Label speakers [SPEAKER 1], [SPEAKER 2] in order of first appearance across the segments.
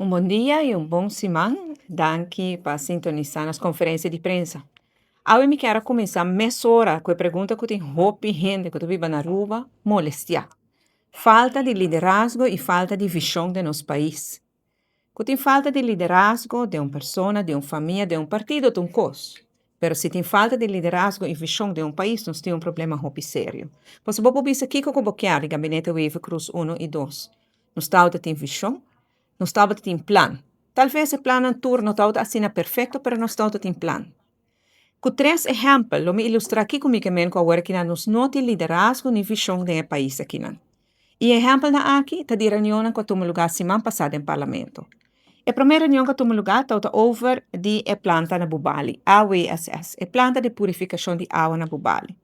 [SPEAKER 1] Um bom dia e um bom semana. Danke para sintonizar nas conferências de prensa. Agora me quero começar a mesura com a pergunta que tem roupa gente que vive na rua, molestia. Falta de liderazgo e falta de visão de nosso país. Que tem falta de liderazgo de uma pessoa, de uma família, de um partido, de um cos. Pero se tem falta de liderazgo e visão de um país, nós temos um problema muito sério. Você pode ver aqui que eu vou o gabinete Wave Cruz 1 e 2. Nós temos visão, nós temos plano. Talvez o plano em turno não assim perfeito, pero nós temos plano. Com três exemplos, eu me ilustrar aqui comigo com agora que nós não temos liderazgo nem visão do país aqui. E exemplo na aqui, está de reunião que tomou lugar semana passada em parlamento. A primeira reunião que tomou lugar está over de planta na Bubali, AWSS, a planta de purificação de água na Bubali.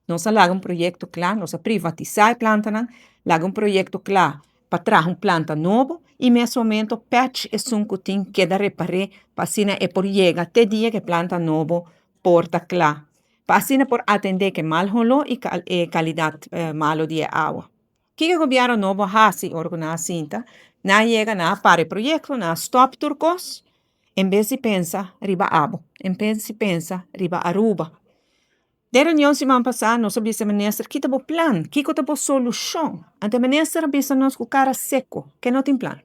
[SPEAKER 1] Nós temos projeto claro, nós privatizar a planta, temos projeto claro para trazer planta novo e nesse momento patch é que tem que reparar para assim é por chegar até dia que planta novo porta claro. Para assim por atender que mal rolou e qualidade malo de água. Que o governo novo faz organizar cinta, na chega na para o projeto, na stop turcos, em vez de pensar riba abo, em vez de pensar riba Aruba. De reunião semana passada, nós sabíamos que o ministro que tem plano, que tem solução. Ante o ministro bisa nós com cara seco, que não tem plano,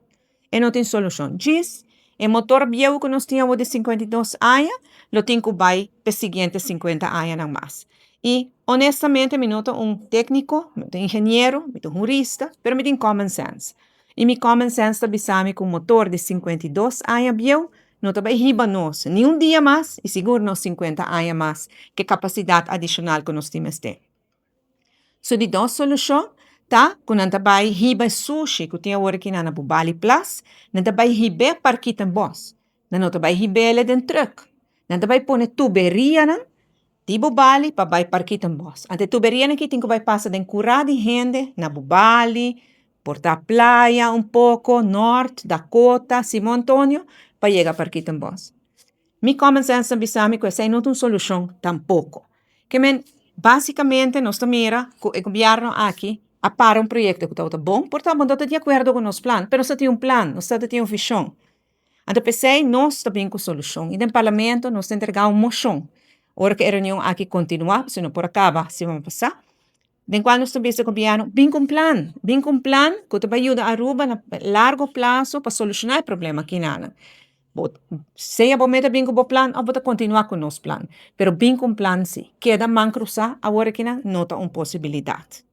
[SPEAKER 1] e não tem solução. Diz, o motor viejo que nós tínhamos de 52 anos, lo tem que vai para seguinte 50 anos não mais. E, honestamente, me noto técnico, um engenheiro, um jurista, mas me tem common sense. E meu common sense está bisami com motor de 52 anos viejo, não está riba nós, nem dia mais, e seguro nós 50 anos mais, que capacidade adicional que nós temos ter. So, de duas soluções, tá? Quando nós vai riba sushi, que tem agora aqui na Bubali Plus, nós vai riba parquita em boss. Nós vai riba ele dentro truck. Nós vai pôr tuberia, né? De Bubali para vai parquita em boss. Ante tuberia aqui tem que vai passar de curar de gente na Bubali, Porta Playa pouco, Norte, Dakota, Simão Antônio, para chegar a parquita em boss. Mi common sense bisami que essa não é uma solução tampouco. Que basicamente nós mira que o governo aqui para projeto que está bom, portanto não está de acordo com o nosso plano, mas nós temos plano, nós temos uma visão. Então pensei nós também com solução. E no parlamento nós entregamos uma moção. Ora que a reunião aqui continua, se não por acabar, semana passada. Den qual nós também o governo bem com plano que vai ajudar a Aruba a largo prazo para solucionar o problema aqui na. Se a bometa bem com o plano, a bota continuar com o nosso plano. Pero bem com plano sim. Queda man cruzar, agora que não está uma possibilidade.